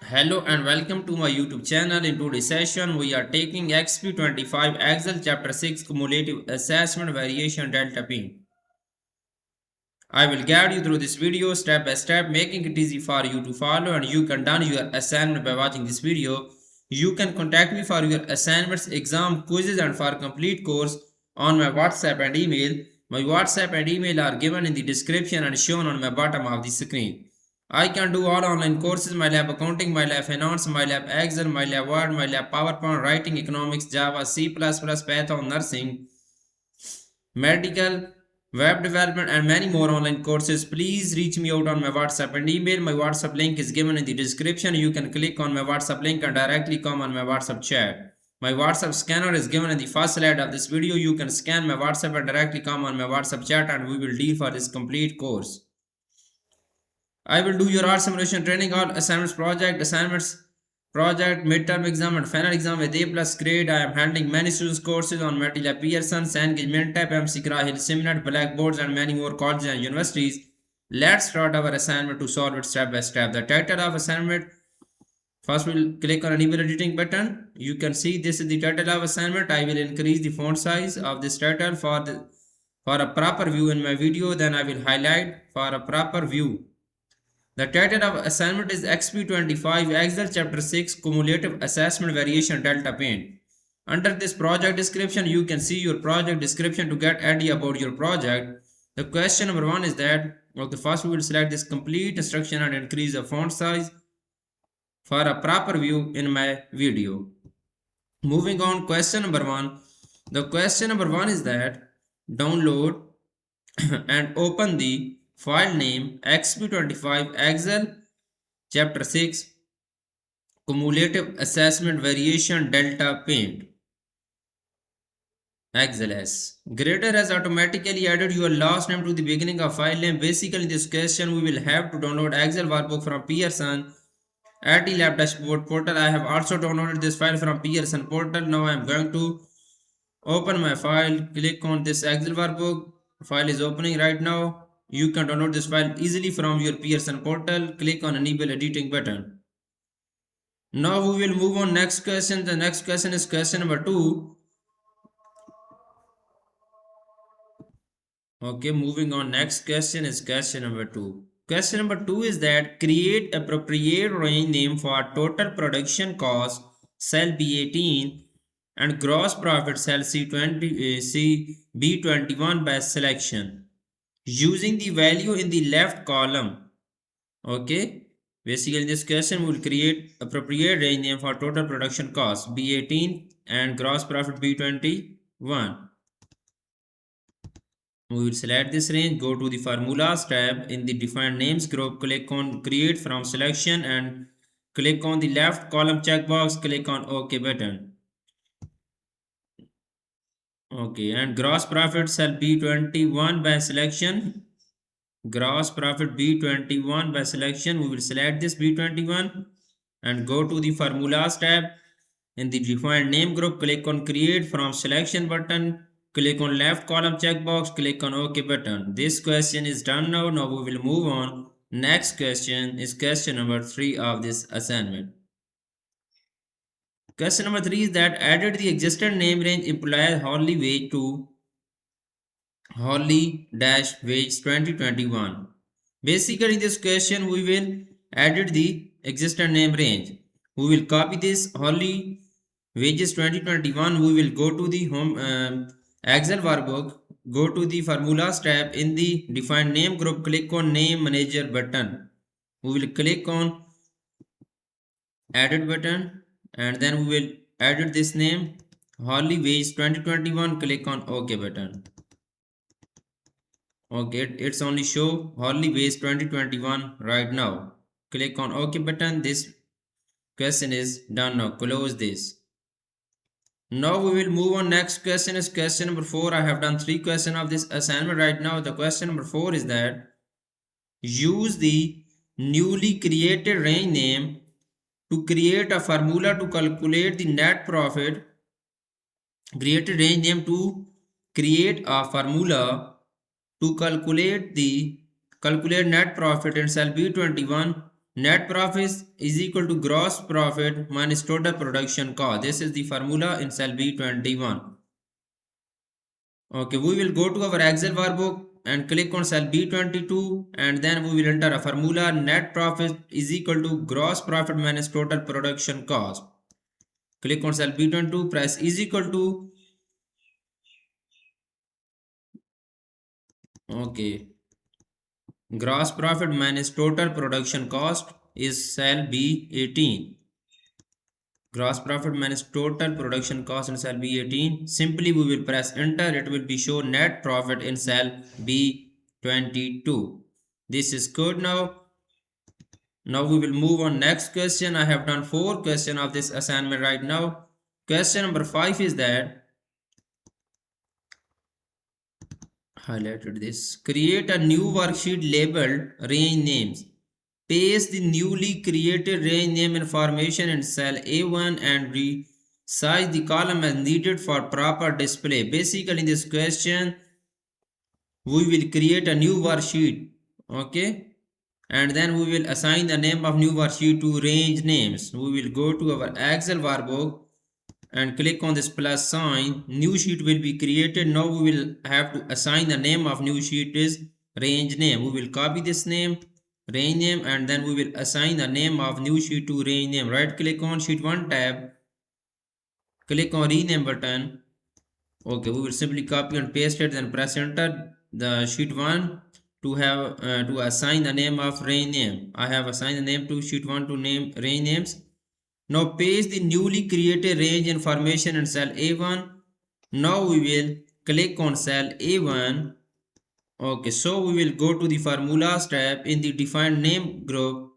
Hello and welcome to my YouTube channel. In today's session, we are taking Exp25 Excel Chapter 6 Cumulative Assessment Variation Delta P. I will guide you through this video step by step, making it easy for you to follow, and you can done your assignment by watching this video. You can contact me for your assignments, exam, quizzes and for complete course on my WhatsApp and email. My WhatsApp and email are given in the description and shown on my bottom of the screen. I can do all online courses, MyLab Accounting, MyLab Finance, MyLab Excel, MyLab Word, MyLab PowerPoint, Writing, Economics, Java, C++, Python, Nursing, Medical, Web Development and many more online courses. Please reach me out on my WhatsApp and email. My WhatsApp link is given in the description. You can click on my WhatsApp link and directly come on my WhatsApp chat. My WhatsApp scanner is given in the first slide of this video. You can scan my WhatsApp and directly come on my WhatsApp chat and we will deal for this complete course. I will do your art simulation training, all assignments, project, midterm exam and final exam with A plus grade. I am handling many students courses on Matila Pearson, Engagement Type, MC Hill, Simnet, Blackboards and many more colleges and universities. Let's start our assignment to solve it step by step. The title of assignment, first we'll click on enable editing button. You can see this is the title of assignment. I will increase the font size of this title for a proper view in my video. Then I will highlight for a proper view. The title of assignment is Exp25 Excel Chapter 6 Cumulative Assessment Variation Delta Paint. Under this project description, you can see your project description to get idea about your project. The question number 1 is that, first we will select this complete instruction and increase the font size for a proper view in my video. Moving on, question number 1. The question number 1 is that, download and open the file name Exp25 Excel Chapter 6 Cumulative Assessment Variation Delta Paint. XLS. Grader has automatically added your last name to the beginning of file name. Basically, in this question, we will have to download Excel workbook from Pearson at the lab dashboard portal. I have also downloaded this file from Pearson portal. Now I am going to open my file. Click on this Excel workbook. File is opening right now. You can download this file easily from your Pearson portal. Click on enable editing button. Now we will move on next question. The next question is question number 2. Okay, moving on. Next question is question number 2. Question number 2 is that create appropriate range name for total production cost cell B18 and gross profit cell B21 by selection using the value in the left column. Okay, basically in this question we will create appropriate range name for total production cost B18 and gross profit B21. We will select this range, go to the formulas tab. In the defined names group, click on create from selection and click on the left column checkbox, click on OK button. Okay, and gross profit cell B21 by selection. Gross profit B21 by selection. We will select this B21 and go to the formulas tab. In the defined name group, click on create from selection button. Click on left column checkbox, click on OK button. This question is done now. Now we will move on. Next question is question number 3 of this assignment. Question number 3 is that added the existing name range employee hourly wage to hourly dash wage 2021. Basically in this question we will added the existing name range. We will copy this hourly wages 2021. We will go to the home Excel workbook, go to the formulas tab. In the defined name group, click on name manager button. We will click on edit button and then we will edit this name hourly wage 2021. Click on OK button. Okay, it's only show hourly wage 2021 right now. Click on OK button. This question is done now. Close this. Now we will move on. Next question is question number 4. I have done 3 questions of this assignment right now. The question number 4 is that use the newly created range name to create a formula to calculate the net profit. Created range name to create a formula to calculate net profit in cell B21 Net profit is equal to gross profit minus total production cost. This is the formula in cell B21. Okay, we will go to our Excel workbook and click on cell B22 and then we will enter a formula. Net profit is equal to gross profit minus total production cost. Click on cell B22, press is equal to, okay, gross profit minus total production cost is cell B18. Gross profit minus total production cost in cell B18. Simply we will press enter. It will be show net profit in cell B22. This is good now. Now we will move on next question. I have done 4 questions of this assignment right now. Question number 5 is that, highlighted this. Create a new worksheet labeled range names. Paste the newly created range name information in cell A1 and resize the column as needed for proper display. Basically in this question, we will create a new worksheet. Okay. And then we will assign the name of new worksheet to range names. We will go to our Excel workbook and click on this plus sign. New sheet will be created. Now we will have to assign the name of new sheet is range name. We will copy this name, range name, and then we will assign the name of new sheet to range name. Right click on sheet 1 tab, click on rename button. Okay, we will simply copy and paste it, then press enter. The sheet 1 to have to assign the name of range name. I have assigned the name to sheet 1 to name range names. Now paste the newly created range information in cell A1. Now we will click on cell A1. Okay, so we will go to the formulas tab in the defined name group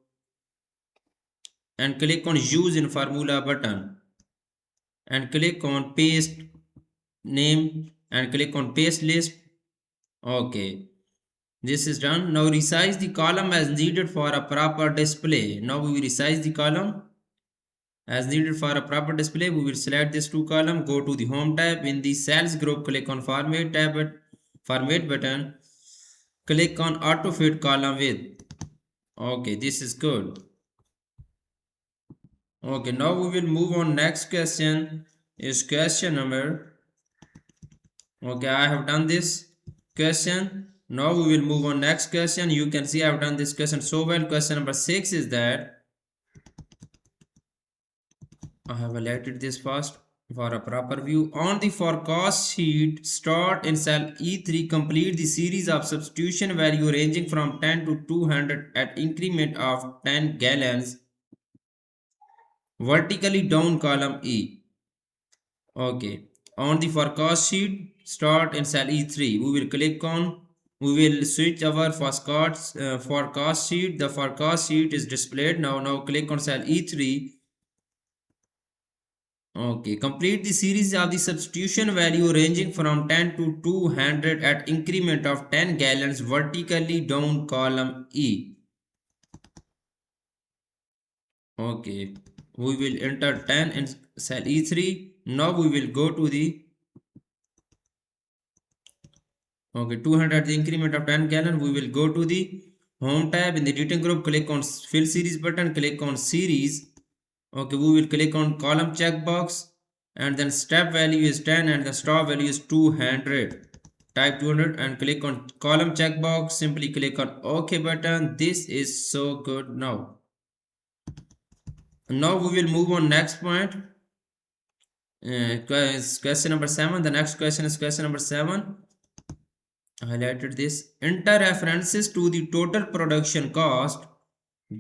and click on use in formula button and click on paste name and click on paste list. Okay, this is done. Now resize the column as needed for a proper display. Now we will resize the column as needed for a proper display. We will select this 2 column, go to the home tab. In the cells group, click on format tab, format button, click on auto fit column width. Okay, this is good. Okay, now we will move on. Next question is question number, okay, I have done this question. Now we will move on next question. You can see I have done this question so well. Question number 6 is that, I have highlighted this first for a proper view. On the forecast sheet, start in cell E3, complete the series of substitution value ranging from 10 to 200 at increment of 10 gallons vertically down column E. Okay. On the forecast sheet, start in cell E3. We will switch our forecast sheet. The forecast sheet is displayed now. Now click on cell E3. Okay, complete the series of the substitution value ranging from 10 to 200 at increment of 10 gallons vertically down column E. Okay, we will enter 10 in cell E3. Now we will go to the, okay, 200 the increment of 10 gallon. We will go to the home tab. In the detail group, click on fill series button, click on series. Okay, we will click on column checkbox and then step value is 10 and the stop value is 200. Type 200 and click on column checkbox. Simply click on OK button. This is so good now. Now we will move on next point. Question number 7. The next question is question number 7. I highlighted this. Enter references to the total production cost,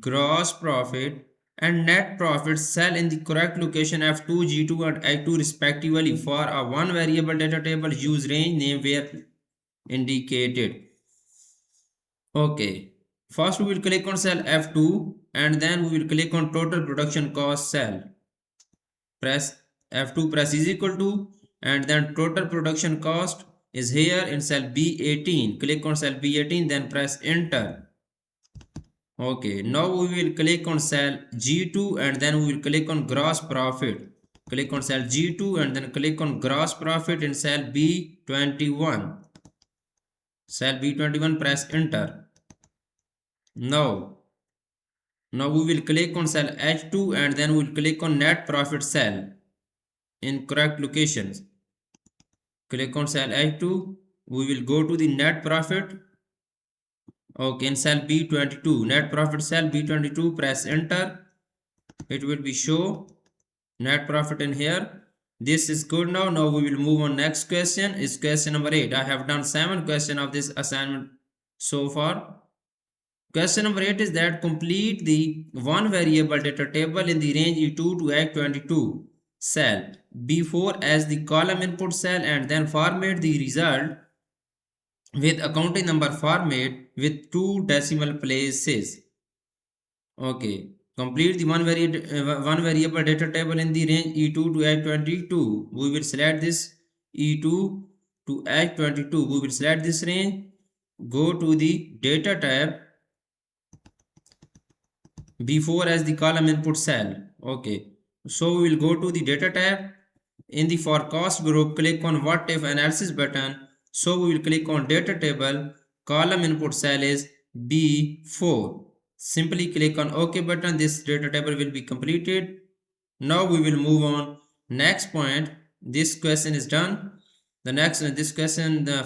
gross profit and net profit cell in the correct location F2, G2 and I2 respectively for a one variable data table. Use range name where indicated. Okay, first we will click on cell F2 and then we will click on total production cost cell. Press F2, press is equal to, and then total production cost is here in cell B18. Click on cell B18, then press enter. Okay, now we will click on cell G2 and then we will click on gross profit. Click on cell G2 and then click on gross profit in cell B21. Cell B21, press enter. Now Now we will click on cell H2 and then we will click on net profit cell in correct locations. Click on cell H2. We will go to the net profit. Okay, in cell B22, net profit cell B22, press enter. It will be show net profit in here. This is good now. Now we will move on. Next question is question number 8. I have done 7 questions of this assignment so far. Question number 8 is that complete the one variable data table in the range E2 to H22 cell B4 as the column input cell and then format the result with accounting number format with 2 decimal places. Okay. Complete the one variable data table in the range E2 to H22. We will select this E2 to H22. We will select this range. Go to the data tab B4 as the column input cell. Okay. So we will go to the data tab. In the forecast group, click on what if analysis button. So we will click on data table. Column input cell is B4. Simply click on OK button. This data table will be completed. Now we will move on. Next point. This question is done. The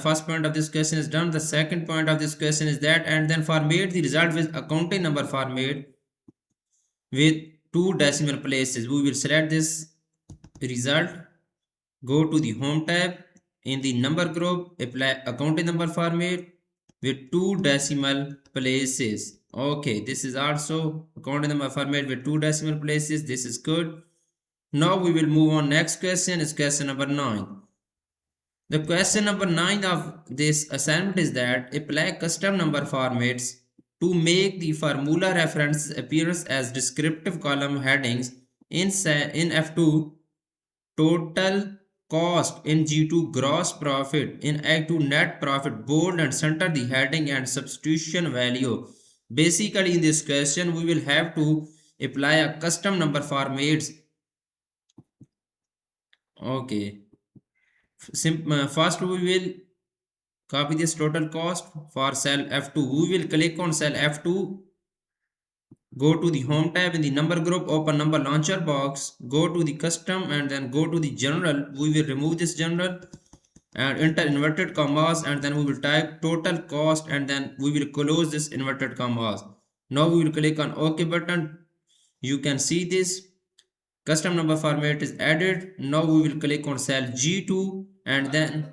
first point of this question is done. The second point of this question is that, and then format the result with accounting number format with 2 decimal places. We will select this result. Go to the home tab. In the number group, apply accounting number format with 2 decimal places. Okay, this is also accounting number format with 2 decimal places. This is good. Now we will move on. Next question is question number 9. The question number 9 of this assignment is that apply custom number formats to make the formula references appear as descriptive column headings in F2 total cost, in G2 gross profit, in A2 net profit, bold and center the heading and substitution value. Basically in this question we will have to apply a custom number formats. Okay. First we will copy this total cost for cell F2. We will click on cell F2. Go to the home tab. In the number group, open number launcher box. Go to the custom and then go to the general. We will remove this general and enter inverted commas and then we will type total cost and then we will close this inverted commas. Now we will click on OK button. You can see this custom number format is added. Now we will click on cell G2 and then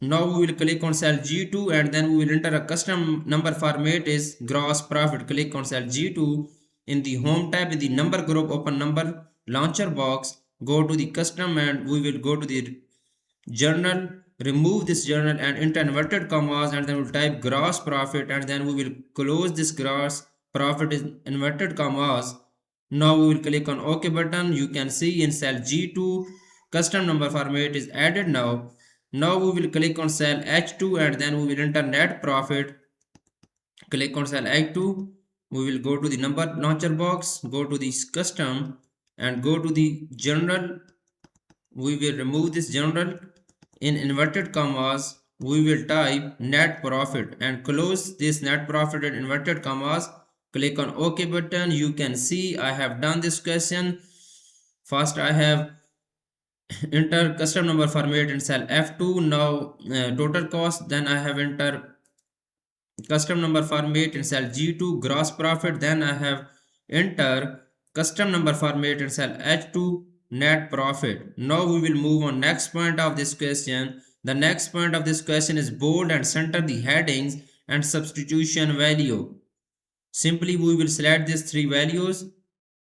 now we will click on cell G2 and then we will enter a custom number format is gross profit. Click on cell G2. In the home tab, in the number group, open number launcher box. Go to the custom and we will go to the journal. Remove this journal and enter inverted commas and then we'll type gross profit and then we will close this gross profit in inverted commas. Now we will click on OK button. You can see in cell G2 custom number format is added now. Now we will click on cell H2 and then we will enter net profit. Click on cell H2. We will go to the number launcher box, go to this custom and go to the general. We will remove this general. In inverted commas, we will type net profit and close this net profit in inverted commas. Click on OK button. You can see I have done this question. First I have enter custom number format in cell F2. Now total cost. Then I have enter custom number format in cell G2 gross profit. Then I have enter custom number format in cell H2 net profit. Now we will move on next point of this question. The next point of this question is bold and center the headings and substitution value. Simply we will select these 3 values.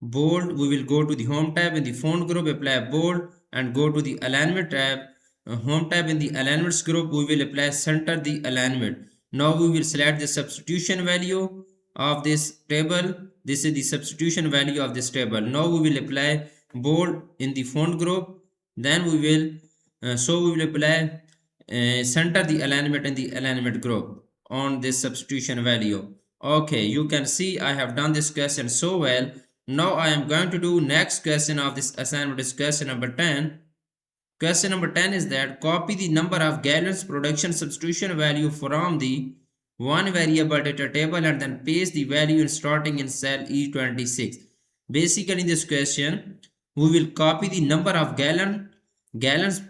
Bold, we will go to the home tab. In the font group, apply bold and go to the alignment tab. Home tab. In the alignments group, we will apply center the alignment. Now we will select the substitution value of this table. This is the substitution value of this table. Now we will apply bold in the font group. Then we will apply center the alignment in the alignment group on this substitution value. Okay, you can see I have done this question so well. Now I am going to do next question of this assignment is question number 10. Question number 10 is that copy the number of gallons production substitution value from the one variable data table and then paste the value in starting in cell E26. Basically in this question, we will copy the number of gallons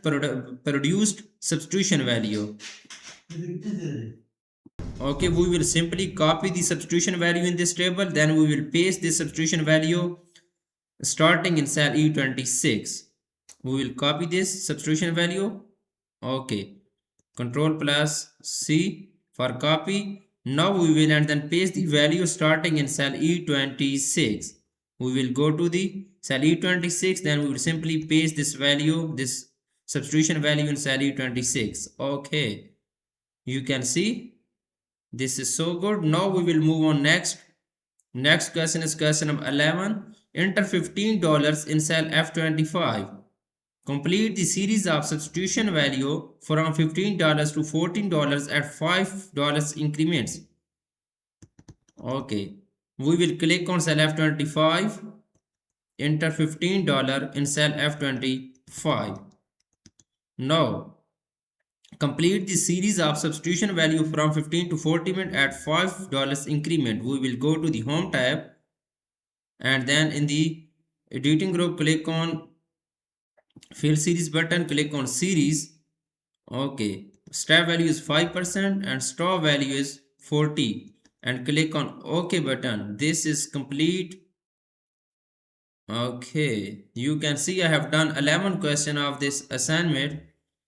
produced substitution value. Okay, we will simply copy the substitution value in this table, then we will paste the substitution value starting in cell E26. We will copy this substitution value. Okay, Control plus C for copy. Now we will and then paste the value starting in cell E26. We will go to the cell E26, then we will simply paste this value, this substitution value in cell E26. Okay, you can see this is so good. Now we will move on next. Next question is question number 11. Enter $15 in cell F25. Complete the series of substitution value from $15 to $14 at $5 increments. Okay, we will click on cell F25. Enter $15 in cell F25. Now, complete the series of substitution value from 15 to 40 at $5 increment. We will go to the home tab and then in the editing group click on fill series button, click on series. Okay, step value is 5% and stop value is 40 and click on OK button. This is complete. Okay, you can see I have done 11 question of this assignment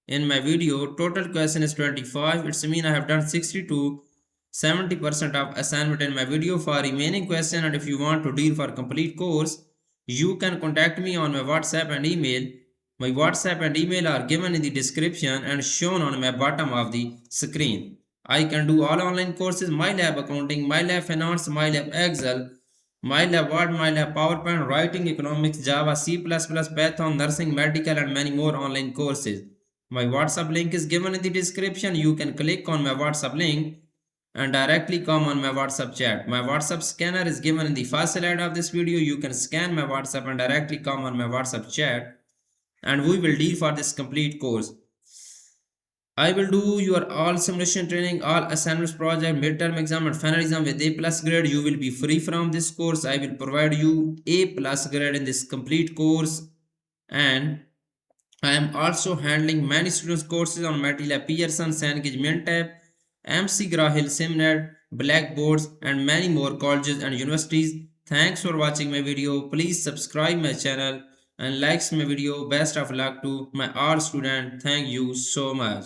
in my video. Total question is 25. It's mean I have done 60 to 70% of assignment in my video. For remaining question and if you want to deal for complete course, you can contact me on my WhatsApp and email. My WhatsApp and email are given in the description and shown on my bottom of the screen. I can do all online courses, MyLab Accounting, MyLab Finance, MyLab Excel, MyLab Word, MyLab PowerPoint, Writing, Economics, Java, C++, Python, Nursing, Medical and many more online courses. My WhatsApp link is given in the description. You can click on my WhatsApp link and directly come on my WhatsApp chat. My WhatsApp scanner is given in the first slide of this video. You can scan my WhatsApp and directly come on my WhatsApp chat and we will deal for this complete course. I will do your all simulation training, all assignments, project, midterm exam and final exam with A plus grade. You will be free from this course. I will provide you A plus grade in this complete course and I am also handling many students courses on MATLAB Pearson, Cengage Mintab, McGraw-Hill Simnet, Blackboards and many more colleges and universities. Thanks for watching my video. Please subscribe my channel and likes my video. Best of luck to my all students. Thank you so much.